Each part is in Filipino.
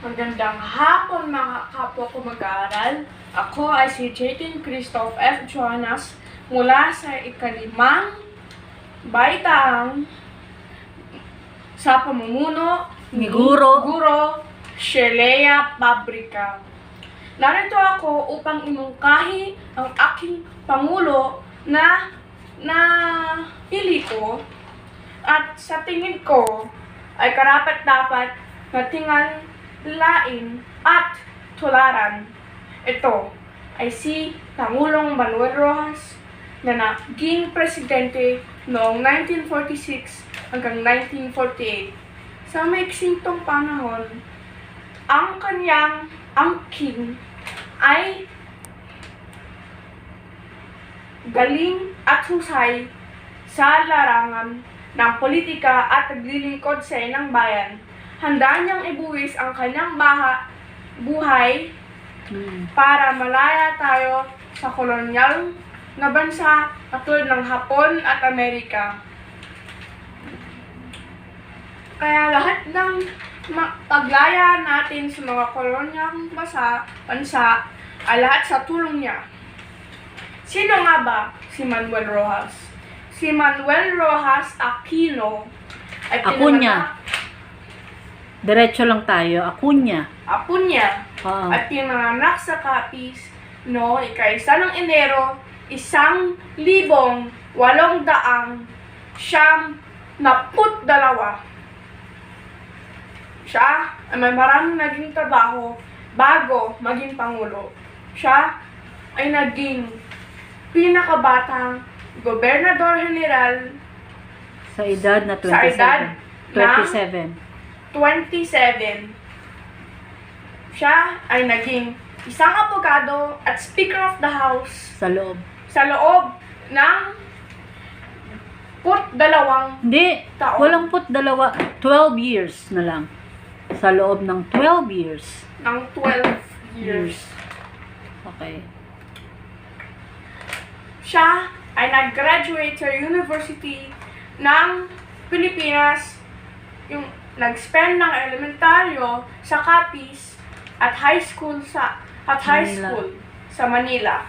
Magandang hapon mga kapwa ko mag-aaral. Ako ay si Jayden Christoph F. Jonas mula sa ikalimang baitang sa pamumuno ni Guro Shelea Pabrica. Narito ako upang imungkahi ang aking pangulo na pili ko at sa tingin ko ay karapat-dapat na tingalain at tularan. Ito ay si Pangulong Manuel Rojas na naging presidente noong 1946 hanggang 1948. Sa maiksing tong panahon, ang kanyang angking ay galing at husay sa larangan ng politika at naglilingkod sa inang bayan. Handa niyang ibuwis ang kanyang buhay para malaya tayo sa kolonyal na bansa katulad ng Hapon at Amerika. Kaya lahat ng paglaya natin sa mga kolonyang bansa ay lahat sa tulong niya. Sino nga ba si Manuel Rojas? Si Manuel Rojas Aquino ay Acuña. Diretso lang tayo. Acuña. At pinanganak sa Capiz noong ika-1 ng Enero, 1882. Siya ay may maraming naging trabaho bago maging Pangulo. Siya ay naging pinakabatang Gobernador General Sa edad na 27. Sa edad na 27. 27. Siya ay naging isang abogado at Speaker of the House Sa loob. ng 12 Hindi. taon. Walang 12 years na lang. Sa loob ng 12 years. ng 12 years. Okay. Siya ay nag-graduate sa University ng Pilipinas, yung nag-spend ng elementaryo sa Capiz at high school sa Manila.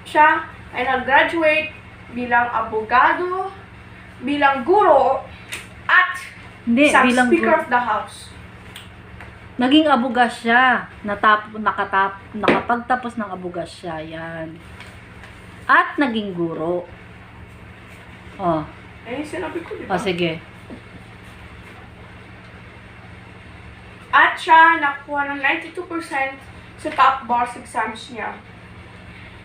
Siya ay nag-graduate bilang abogado, bilang guro, at isang Speaker of the House. Naging abugas siya. Nakapagtapos ng abugas siya. Yan. At naging guro. Oh. Sinabi ko, di ba? Oh, sige. At siya nakuha ng 92% sa top bar exams niya.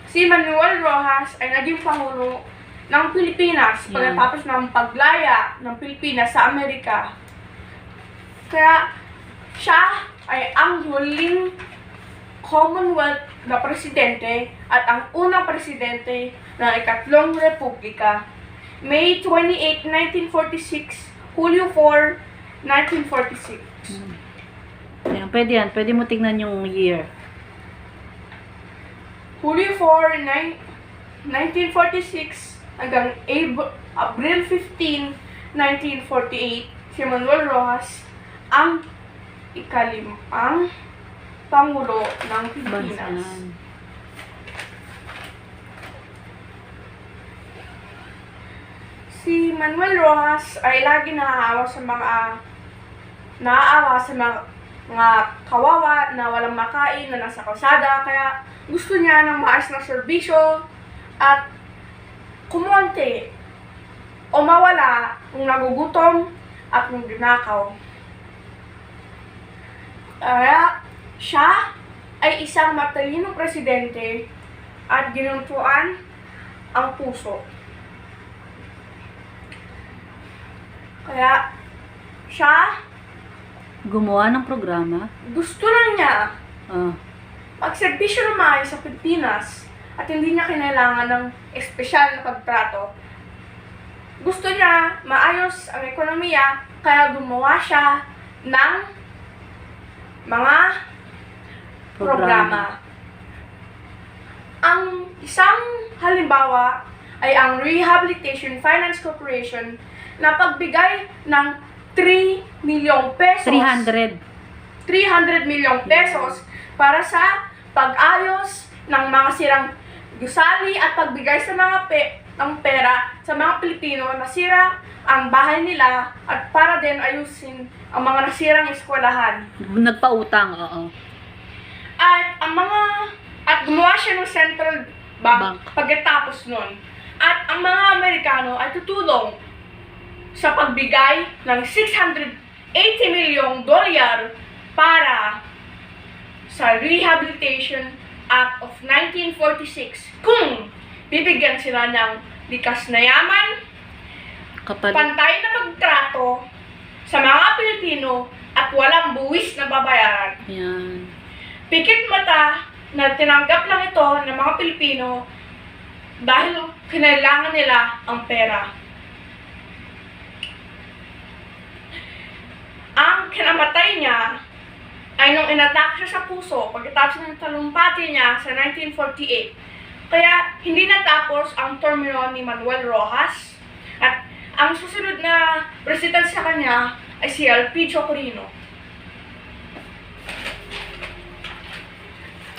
Si Manuel Rojas ay naging Pangulo ng Pilipinas pagkatapos ng paglaya ng Pilipinas sa Amerika. Kaya siya ay ang huling Commonwealth na presidente at ang unang presidente ng ikatlong republika. May 28, 1946, Hulyo 4, 1946. Yan, pwede yan. Pwede mo tingnan yung year. Hulyo 4, 1946 hanggang April 15, 1948, si Manuel Rojas ang ikalimang Pangulo ng Pilipinas. Si Manuel Rojas ay lagi naaawa sa mga kawawa na walang makain na nasa kalsada, kaya gusto niya ng maayos na serbisyo at kumonte o mawala kung nagugutom at kung ginakaw. Kaya siya ay isang matalinong presidente at ginuntuan ang puso. Kaya siya Gumawa ng programa. gusto lang niya magserbisyo ng maayos sa Pilipinas at hindi niya kinailangan ng espesyal na pagtrato. Gusto niya maayos ang ekonomiya, kaya gumawa siya ng mga programa. Ang isang halimbawa ay ang Rehabilitation Finance Corporation na pagbigay ng 3 milyong pesos. 300. 300 milyong pesos para sa pag-ayos ng mga sirang gusali at pagbigay sa mga ng pera sa mga Pilipino na sira ang bahay nila at para din ayusin ang mga nasirang eskwelahan. Nagpautang, oo. At gumawa siya ng central bank, Bank. pagkatapos nun. At ang mga Amerikano ay tutulong sa pagbigay ng $680 milyong para sa Rehabilitation Act of 1946 kung bibigyan sila ng likas na yaman, pantay na pagtrato sa mga Pilipino at walang buwis na babayaran. Yan. Pikit mata na tinanggap lang ito ng mga Pilipino dahil kinailangan nila ang pera. Ang kinamatay niya ay nung inatak siya sa puso pagkatapos ng talumpati niya sa 1948. Kaya hindi natapos ang termino ni Manuel Rojas at ang susunod na president sa kanya ay si Elpidio Quirino.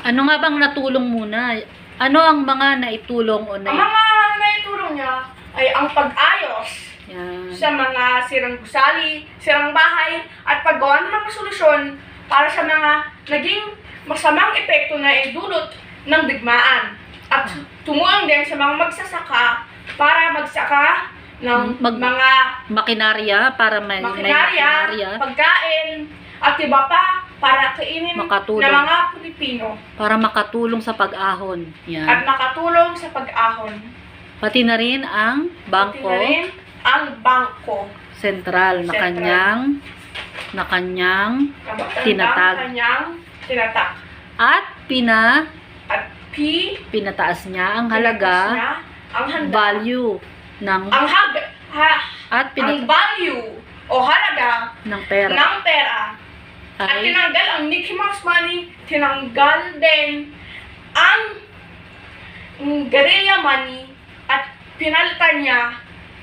Ano nga bang natulong muna? Ano ang mga naitulong o Ang mga naitulong niya ay ang pag-ayos Yan. sa mga sirang gusali, sirang bahay, at paggawa ng mga solusyon para sa mga naging masamang epekto na idulot ng digmaan. At tumulong din sa mga magsasaka para magsaka ng mga makinarya para may makinarya, pagkain, at iba pa para kainin Makatulong. ng mga Pilipino. para makatulong sa pag-ahon. Yan. At makatulong sa pag-ahon. Pati na rin ang bangko Pati na rin ang bangko. sentral na kanyang tinatag. Kanyang tinatag. At At pinataas niya ang pinatas halaga, niya ang handa. value ng Ang at ang value o halaga ng pera ng pera. At ay tinanggal ang Mickey Mouse money, tinanggal din ang guerrilla money at pinalitan niya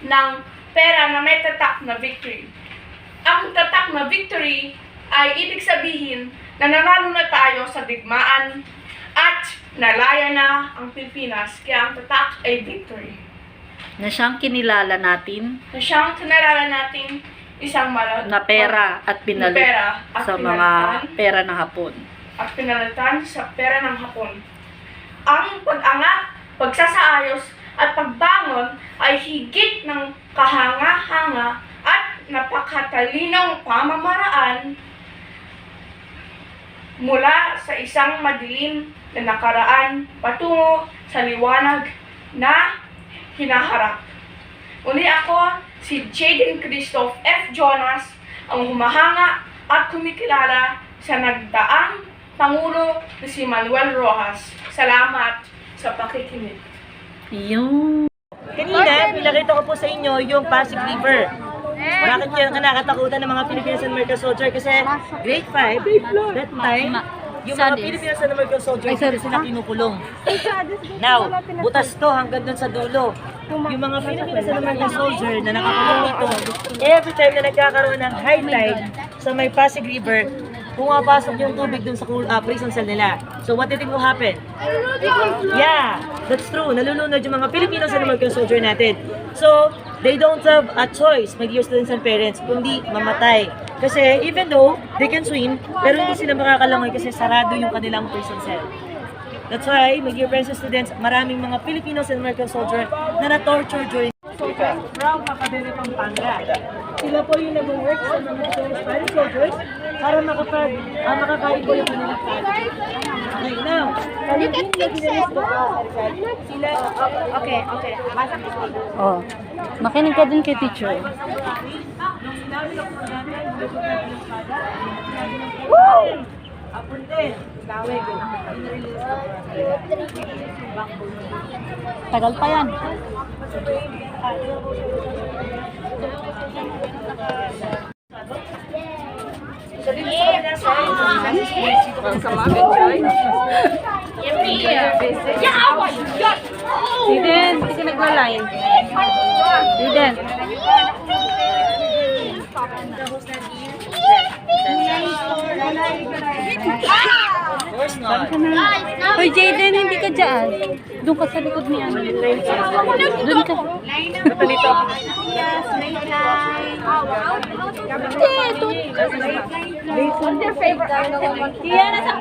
ng pera na may tatak na victory. Ang tatak na victory ay ibig sabihin na nanalo na tayo sa digmaan at nalaya na ang Pilipinas, kaya ang tatak ay victory. na siyang kinilala natin Na siyang kinalala natin isang na pera at pinalit pera at sa mga pera ng Hapon. at pinalitan sa pera ng Hapon. Ang pag-angat, pagsasaayos at pagbangon ay higit ng kahanga-hanga at napakatalinong pamamaraan mula sa isang madilim na nakaraan patungo sa liwanag na hinaharap. Uli ako, si Jaden Christoph F. Jonas, ang humahanga at kumikilala sa nagdaang Pangulo na si Manuel Rojas. Salamat sa pakikinig. Yung Kanina, pinakita ko po sa inyo yung Pasig River. Bakit yan nakakatakutan ng mga Philippines and American soldier? Kasi grade 5, that time, yung mga Philippines and American soldier, hindi sila kinukulong. Now, butas to hanggang dun sa dulo. Yung mga Philippines and American soldier na nakakulong dito, every time na nagkakaroon ng high tide sa may Pasig River, pumapasok yung tubig dun sa prison cell nila. So what do you think will happen? Yeah, that's true. Nalulunod yung mga Filipinos and American soldier natin. So, they don't have a choice, mag-use students and parents, kundi mamatay. Kasi even though they can swim, pero hindi sila makakalangoy kasi sarado yung kanilang prison cell. That's why, mag-year friends and students, maraming mga Filipinos and American soldier na na-torture during soldiers from Macabebe, Pampanga. Sila po yung nag-work sa mga Spanish soldiers para makakain po yung kanilang family. Okay, now, kalugin na ginanist ko sila, okay. oh, makinig ka din kay teacher. Woo! Apunte, tawag ko. Tagal pa yan. So, dito sa kabilang Eden, hindi ka nagla-line. Eden. Tapos na Hoy, Jaden, hindi ka dyan. Doon ka sa likod ni ano. Doon ka.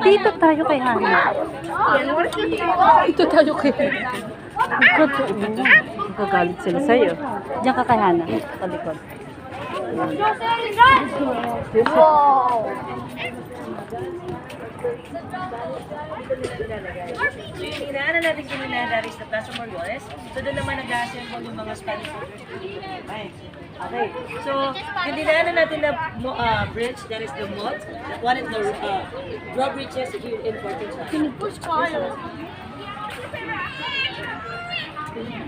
Dito tayo kay Hana. Dito tayo kay Hana. Magagalit sila sa'yo. Diyan ka kay Hana. Sa likod. Inaanan natin kininadaris na Plaza Morales. So doon naman nag-assemble yung mga Spanish soldiers. Okay. So, yung dinaanan natin na bridge, that is the mud. One is the drawbridges here in Port Charles.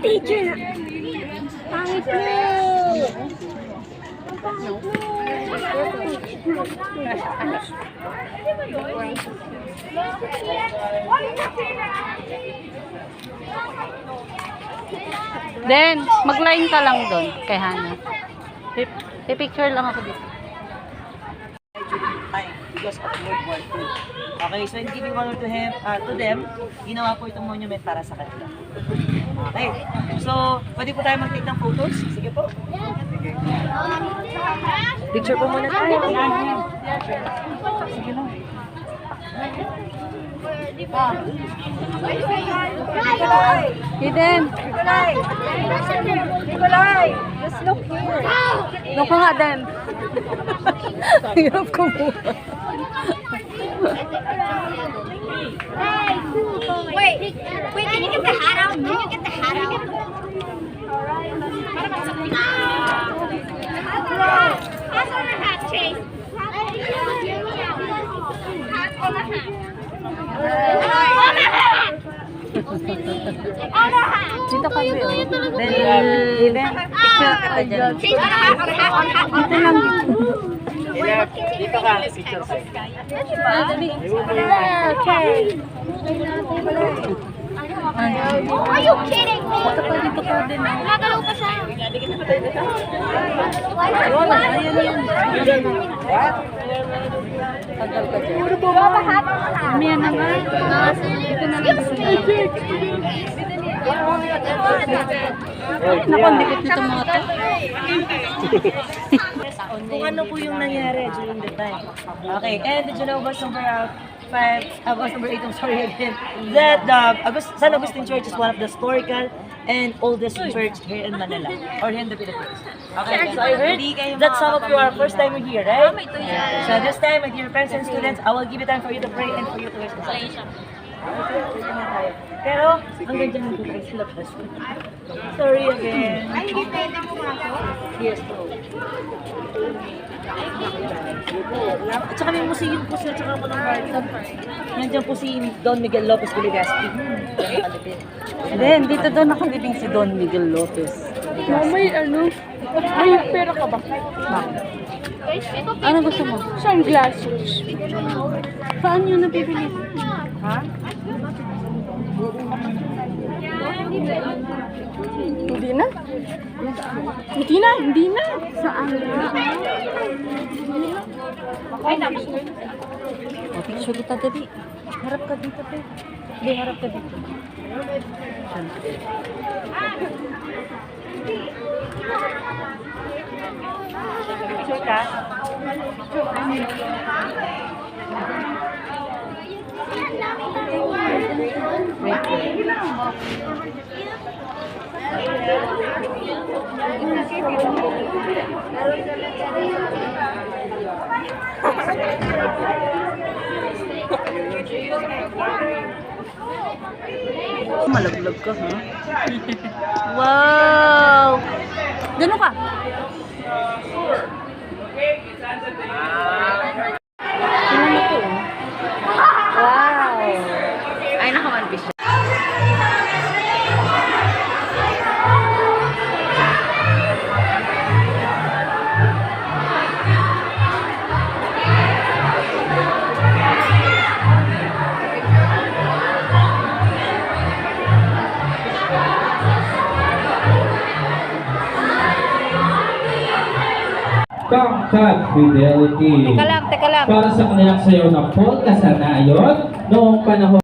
Teacher! Pangit mo! Then, mag-line ka lang doon kay Hana. Pipicture lang ako dito. Because of World War II. Okay, so in giving honor to him, to them, ginawa po itong monument para sa kanila. Okay, so pwede po tayo mag-take ng photos? Sige po. Picture po muna tayo. Sige lang. Hidden! Nikolay! Just look here. Doon ka nga, Den. Hirap ko po. Wait, can you get the hat out? Can you get the hat out? Pass on the hat, Chase. Pass on the hat. On the hat! On the hat! Dito kami. Hidden. Picture ka dyan. Chase, on the hat, on the hat, on the hat. Dito lang. Dito ka, picture ko. Okay. Are you kidding me? Dito ka din. Nagalaw pa siya. Tagal ka dyan. Hat. Mamaya na nga. Dito na lang. Naku, ang dikit nito mga to. Kung ano po yung nangyari during the time. Okay, and did you know Bus number 5, Bus number 8, I'm sorry again, that San Agustin Church is one of the historical and oldest church here in Manila, or here in the Philippines. Okay, so I heard that some of you are first time here, right? So this time, with your friends and students, I will give you time for you to pray and for you to raise the sign. Pero, hanggang dyan nandito tayo sa labas. Sorry again. Ay, hindi pwede pumasok. Yes, po. At saka may museum po sila, tsaka po ng garden. Nandiyan po si Don Miguel Lopez Villegaspi. Then, dito daw nakalibing si Don Miguel Lopez. May ano? May pera ka ba? Ano gusto mo? Sunglasses. Saan yun napipili? Ha? Hindi na. Hindi na, hindi na. Saan? O, picture kita dali. Harap ka dito, pe. Hindi, harap ka dito. Picture ka? Malaglag ka, ha? Wow! Gano'n ka? Tingnan mo po. Wow! Ay, nakamanbis siya. Tangkad Fidelity. Teka lang. Para sa kanilang sayaw na polka sa nayon noong panahon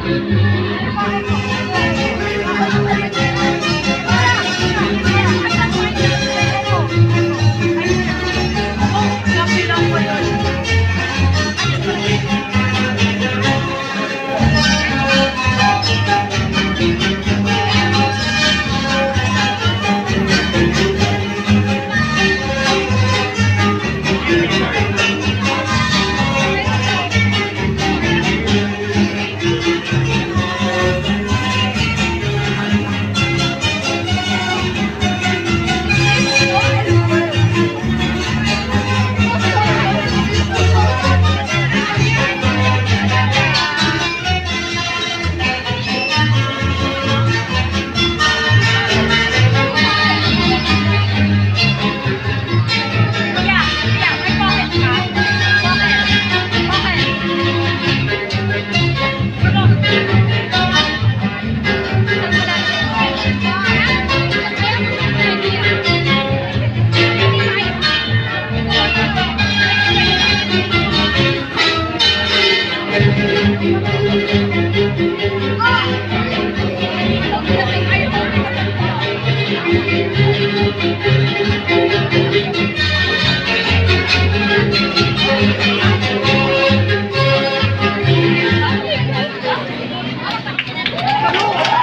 Bakit?